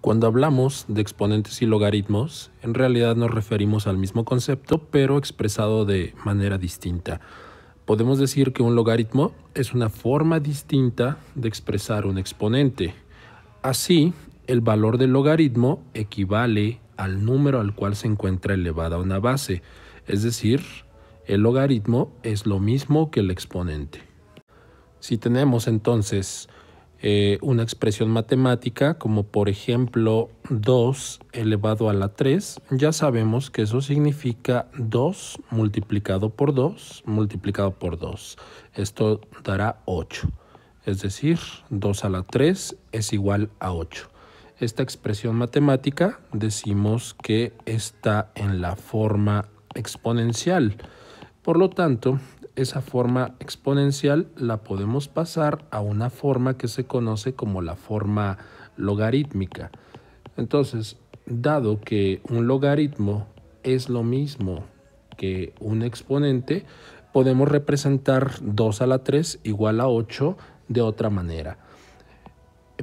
Cuando hablamos de exponentes y logaritmos, en realidad nos referimos al mismo concepto, pero expresado de manera distinta. Podemos decir que un logaritmo es una forma distinta de expresar un exponente. Así, el valor del logaritmo equivale al número al cual se encuentra elevada una base, es decir, el logaritmo es lo mismo que el exponente. Si tenemos entonces una expresión matemática como por ejemplo 2 elevado a la 3, ya sabemos que eso significa 2 multiplicado por 2 multiplicado por 2. Esto dará 8, es decir, 2 a la 3 es igual a 8. Esta expresión matemática decimos que está en la forma exponencial. Por lo tanto, esa forma exponencial la podemos pasar a una forma que se conoce como la forma logarítmica. Entonces, dado que un logaritmo es lo mismo que un exponente, podemos representar 2 a la 3 igual a 8 de otra manera.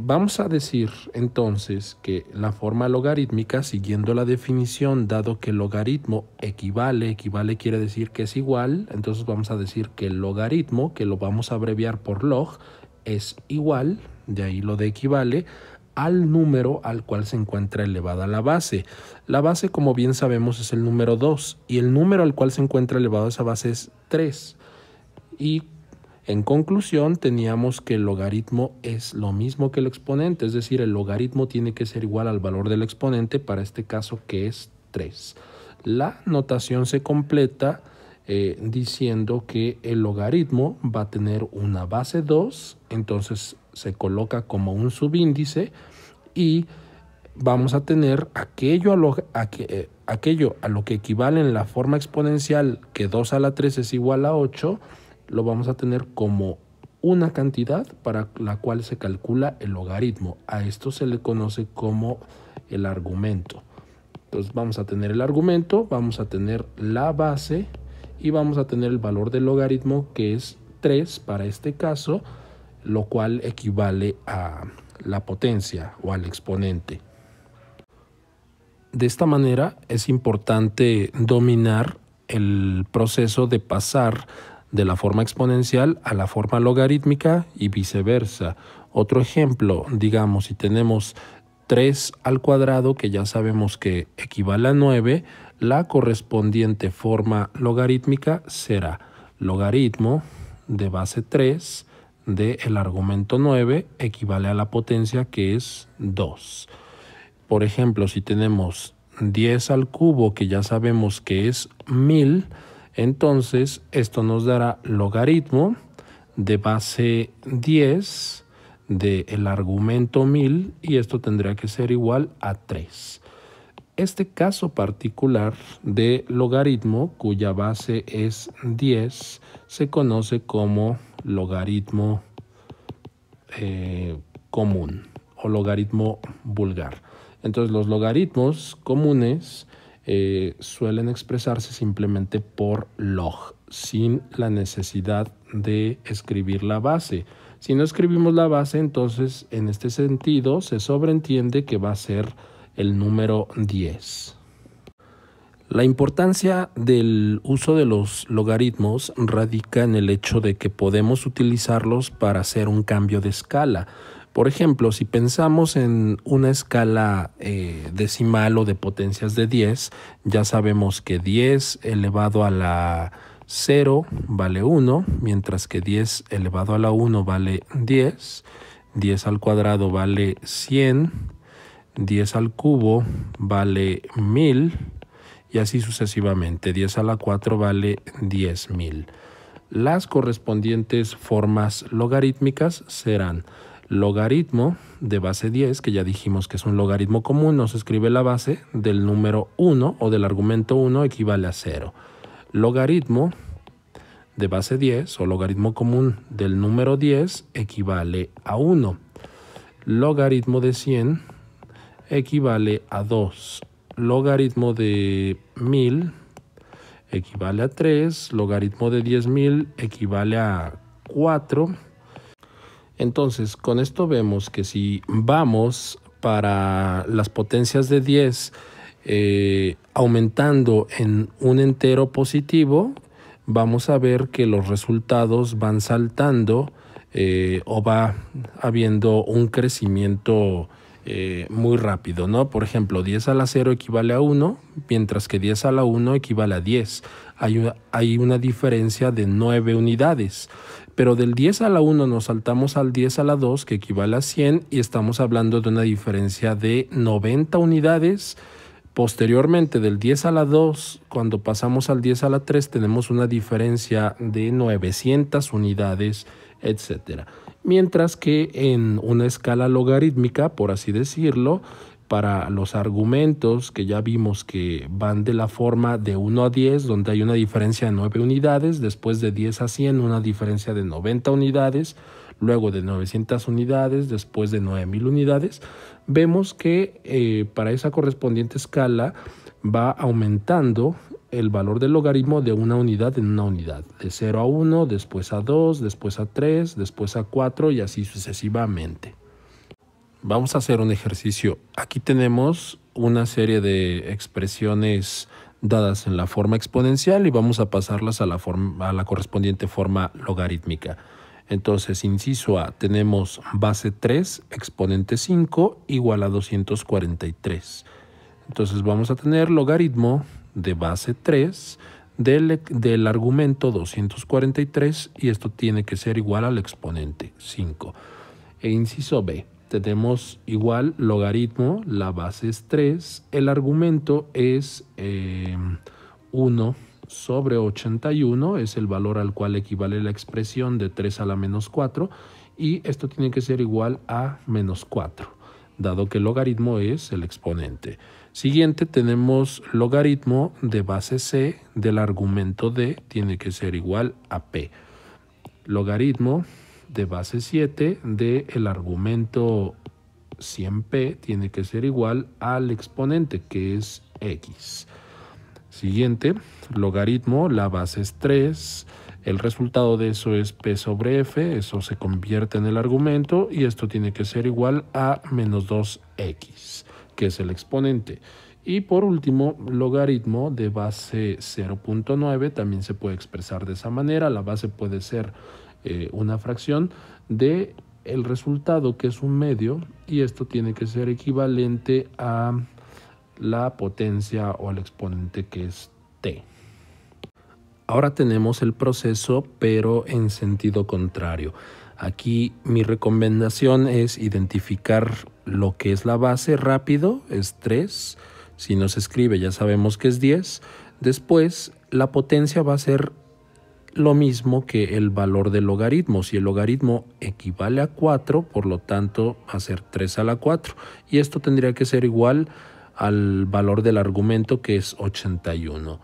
Vamos a decir entonces que la forma logarítmica, siguiendo la definición, dado que el logaritmo equivale quiere decir que es igual, entonces vamos a decir que el logaritmo, que lo vamos a abreviar por log, es igual, de ahí lo de equivale, al número al cual se encuentra elevada la base. La base, como bien sabemos, es el número 2 y el número al cual se encuentra elevada esa base es 3. Y en conclusión, teníamos que el logaritmo es lo mismo que el exponente, es decir, el logaritmo tiene que ser igual al valor del exponente, para este caso que es 3. La notación se completa diciendo que el logaritmo va a tener una base 2, entonces se coloca como un subíndice y vamos a tener aquello a lo que equivale en la forma exponencial, que 2 a la 3 es igual a 8, lo vamos a tener como una cantidad para la cual se calcula el logaritmo. A esto se le conoce como el argumento. Entonces vamos a tener el argumento, vamos a tener la base y vamos a tener el valor del logaritmo, que es 3 para este caso, lo cual equivale a la potencia o al exponente. De esta manera es importante dominar el proceso de pasar de la forma exponencial a la forma logarítmica y viceversa. Otro ejemplo, digamos, si tenemos 3 al cuadrado, que ya sabemos que equivale a 9, la correspondiente forma logarítmica será logaritmo de base 3 del argumento 9 equivale a la potencia, que es 2. Por ejemplo, si tenemos 10 al cubo, que ya sabemos que es 1000, entonces esto nos dará logaritmo de base 10 del argumento 1000 y esto tendría que ser igual a 3. Este caso particular de logaritmo cuya base es 10 se conoce como logaritmo común o logaritmo vulgar. Entonces los logaritmos comunes suelen expresarse simplemente por log, sin la necesidad de escribir la base. Si no escribimos la base, entonces en este sentido se sobreentiende que va a ser el número 10. La importancia del uso de los logaritmos radica en el hecho de que podemos utilizarlos para hacer un cambio de escala. Por ejemplo, si pensamos en una escala decimal o de potencias de 10, ya sabemos que 10 elevado a la 0 vale 1, mientras que 10 elevado a la 1 vale 10, 10 al cuadrado vale 100, 10 al cubo vale 1000 y así sucesivamente. 10 a la 4 vale 10.000. Las correspondientes formas logarítmicas serán logaritmo de base 10, que ya dijimos que es un logaritmo común, no se escribe la base, del número 1 o del argumento 1 equivale a 0. Logaritmo de base 10 o logaritmo común del número 10 equivale a 1. Logaritmo de 100 equivale a 2. Logaritmo de 1000 equivale a 3. Logaritmo de 10.000 equivale a 4. Entonces, con esto vemos que si vamos para las potencias de 10 aumentando en un entero positivo, vamos a ver que los resultados van saltando o va habiendo un crecimiento muy rápido, ¿no? Por ejemplo, 10 a la 0 equivale a 1, mientras que 10 a la 1 equivale a 10. Hay una diferencia de 9 unidades. Pero del 10 a la 1 nos saltamos al 10 a la 2, que equivale a 100, y estamos hablando de una diferencia de 90 unidades. Posteriormente, del 10 a la 2, cuando pasamos al 10 a la 3, tenemos una diferencia de 900 unidades, etc. Mientras que en una escala logarítmica, por así decirlo, para los argumentos que ya vimos que van de la forma de 1 a 10, donde hay una diferencia de 9 unidades, después de 10 a 100 una diferencia de 90 unidades, luego de 900 unidades, después de 9000 unidades, vemos que para esa correspondiente escala va aumentando el valor del logaritmo de una unidad en una unidad, de 0 a 1, después a 2, después a 3, después a 4 y así sucesivamente. Vamos a hacer un ejercicio. Aquí tenemos una serie de expresiones dadas en la forma exponencial y vamos a pasarlas a la correspondiente forma logarítmica. Entonces, inciso A, tenemos base 3 exponente 5 igual a 243. Entonces vamos a tener logaritmo de base 3 del argumento 243 y esto tiene que ser igual al exponente 5. E inciso B, tenemos igual logaritmo, la base es 3, el argumento es 1 sobre 81, es el valor al cual equivale la expresión de 3 a la menos 4, y esto tiene que ser igual a menos 4, dado que el logaritmo es el exponente. Siguiente, tenemos logaritmo de base C del argumento D, tiene que ser igual a P. Logaritmo de base 7 del argumento 100p tiene que ser igual al exponente, que es x. Siguiente, logaritmo, la base es 3, el resultado de eso es p sobre f, eso se convierte en el argumento y esto tiene que ser igual a menos 2x, que es el exponente. Y por último, logaritmo de base 0.9 también se puede expresar de esa manera. La base puede ser una fracción de el resultado, que es un medio, y esto tiene que ser equivalente a la potencia o al exponente, que es t. Ahora tenemos el proceso, pero en sentido contrario. Aquí mi recomendación es identificar lo que es la base rápido, es 3. Si no se escribe ya sabemos que es 10. Después la potencia va a ser lo mismo que el valor del logaritmo. Si el logaritmo equivale a 4, por lo tanto va a ser 3 a la 4. Y esto tendría que ser igual al valor del argumento, que es 81.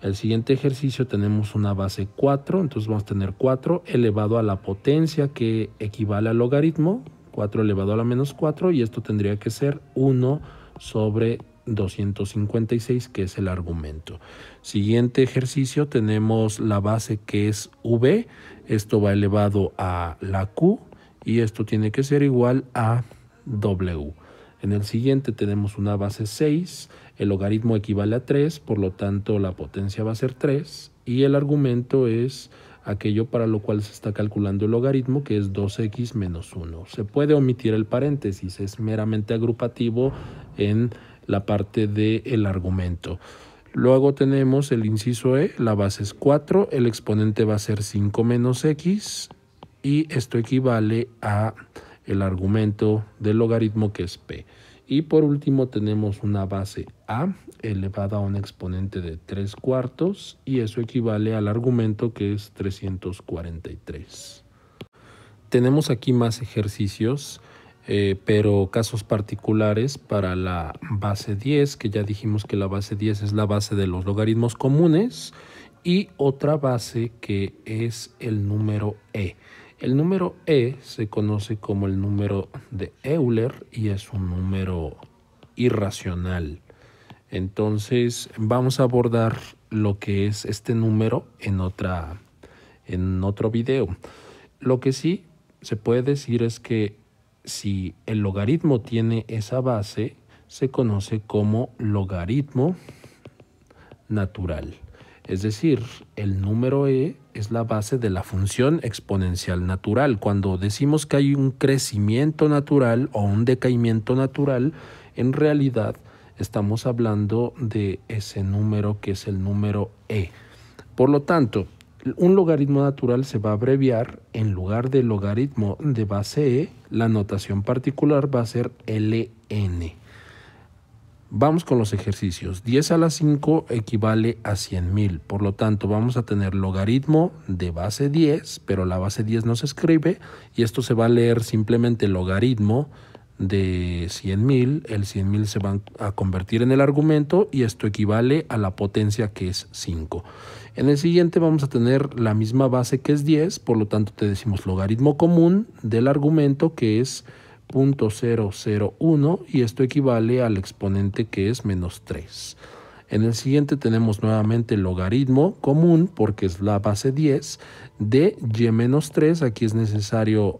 El siguiente ejercicio tenemos una base 4, entonces vamos a tener 4 elevado a la potencia, que equivale al logaritmo, 4 elevado a la menos 4, y esto tendría que ser 1 sobre 256, que es el argumento. Siguiente ejercicio, tenemos la base, que es v, esto va elevado a la q, y esto tiene que ser igual a w. En el siguiente tenemos una base 6, el logaritmo equivale a 3, por lo tanto la potencia va a ser 3, y el argumento es aquello para lo cual se está calculando el logaritmo, que es 2x menos 1. Se puede omitir el paréntesis, es meramente agrupativo en la parte del argumento. Luego tenemos el inciso E, la base es 4, el exponente va a ser 5 menos x, y esto equivale a el argumento del logaritmo, que es p. Y por último tenemos una base a elevada a un exponente de 3 cuartos, y eso equivale al argumento, que es 343. Tenemos aquí más ejercicios, pero casos particulares para la base 10, que ya dijimos que la base 10 es la base de los logaritmos comunes, y otra base que es el número e. El número e se conoce como el número de Euler y es un número irracional. Entonces vamos a abordar lo que es este número en otro video. Lo que sí se puede decir es que si el logaritmo tiene esa base, se conoce como logaritmo natural. Es decir, el número e es la base de la función exponencial natural. Cuando decimos que hay un crecimiento natural o un decaimiento natural, en realidad estamos hablando de ese número que es el número e. Por lo tanto, un logaritmo natural se va a abreviar en lugar de logaritmo de base e, la notación particular va a ser ln. Vamos con los ejercicios. 10 a la 5 equivale a 100,000. Por lo tanto, vamos a tener logaritmo de base 10, pero la base 10 no se escribe. Y esto se va a leer simplemente logaritmo de 100,000. El 100,000 se va a convertir en el argumento y esto equivale a la potencia que es 5. En el siguiente vamos a tener la misma base que es 10. Por lo tanto, te decimos logaritmo común del argumento que es 0.001 y esto equivale al exponente que es menos 3. En el siguiente tenemos nuevamente el logaritmo común porque es la base 10 de y menos 3. Aquí es necesario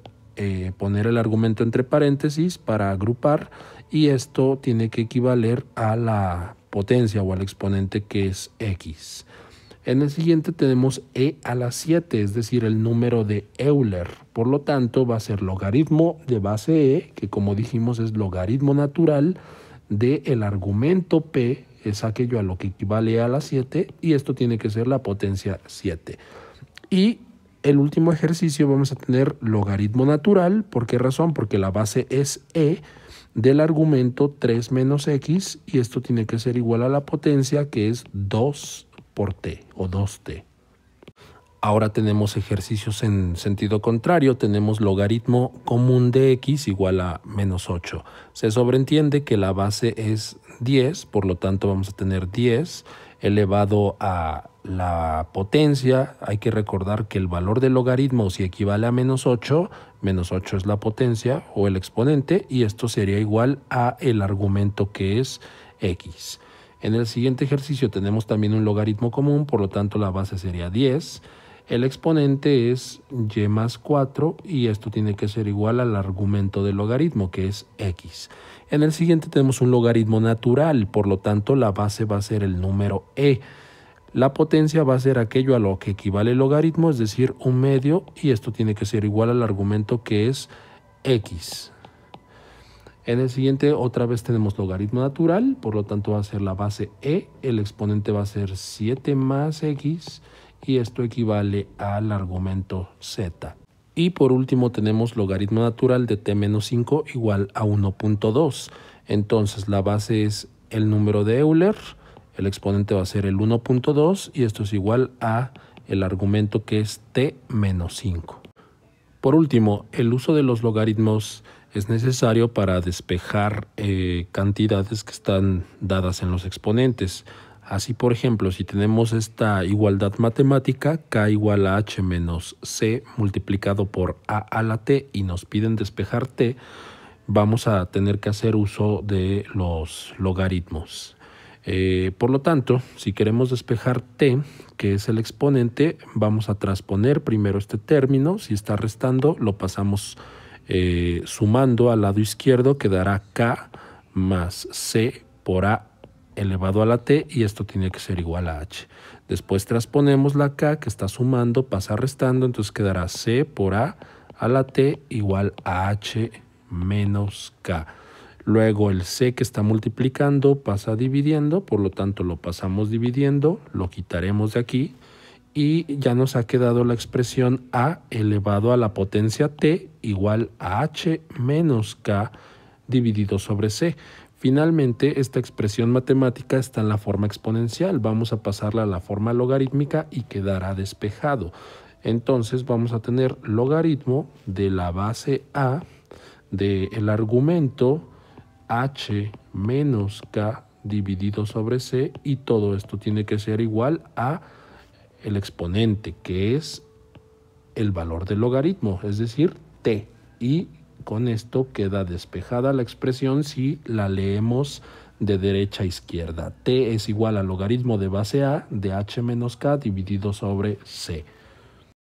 poner el argumento entre paréntesis para agrupar y esto tiene que equivaler a la potencia o al exponente que es x. En el siguiente tenemos e a la 7, es decir, el número de Euler. Por lo tanto, va a ser logaritmo de base e, que como dijimos es logaritmo natural del argumento p, es aquello a lo que equivale a la 7, y esto tiene que ser la potencia 7. Y el último ejercicio vamos a tener logaritmo natural. ¿Por qué razón? Porque la base es e del argumento 3 menos x, y esto tiene que ser igual a la potencia que es 2 por t o 2t. Ahora tenemos ejercicios en sentido contrario. Tenemos logaritmo común de x igual a menos 8. Se sobreentiende que la base es 10, por lo tanto vamos a tener 10 elevado a la potencia. Hay que recordar que el valor del logaritmo si equivale a menos 8 es la potencia o el exponente y esto sería igual a el argumento que es x. En el siguiente ejercicio tenemos también un logaritmo común, por lo tanto la base sería 10. El exponente es y más 4 y esto tiene que ser igual al argumento del logaritmo que es x. En el siguiente tenemos un logaritmo natural, por lo tanto la base va a ser el número e. La potencia va a ser aquello a lo que equivale el logaritmo, es decir, 1/2 y esto tiene que ser igual al argumento que es x. En el siguiente otra vez tenemos logaritmo natural, por lo tanto va a ser la base e, el exponente va a ser 7 más x y esto equivale al argumento z. Y por último tenemos logaritmo natural de t menos 5 igual a 1.2. Entonces la base es el número de Euler, el exponente va a ser el 1.2 y esto es igual a el argumento que es t menos 5. Por último, el uso de los logaritmos es necesario para despejar cantidades que están dadas en los exponentes. Así, por ejemplo, si tenemos esta igualdad matemática, k igual a h menos c multiplicado por a a la t y nos piden despejar t, vamos a tener que hacer uso de los logaritmos. Por lo tanto, si queremos despejar t, que es el exponente, vamos a transponer primero este término. Si está restando, lo pasamos sumando al lado izquierdo, quedará k más c por a elevado a la t y esto tiene que ser igual a h. Después transponemos la k que está sumando, pasa restando, entonces quedará c por a la t igual a h menos k. Luego el c que está multiplicando pasa dividiendo, por lo tanto lo pasamos dividiendo, lo quitaremos de aquí y ya nos ha quedado la expresión a elevado a la potencia t igual a h menos k dividido sobre c. Finalmente, esta expresión matemática está en la forma exponencial. Vamos a pasarla a la forma logarítmica y quedará despejado. Entonces vamos a tener logaritmo de la base a del argumento h menos k dividido sobre c y todo esto tiene que ser igual a el exponente que es el valor del logaritmo, es decir, t. Y con esto queda despejada la expresión si la leemos de derecha a izquierda. T es igual al logaritmo de base a de h menos k dividido sobre c.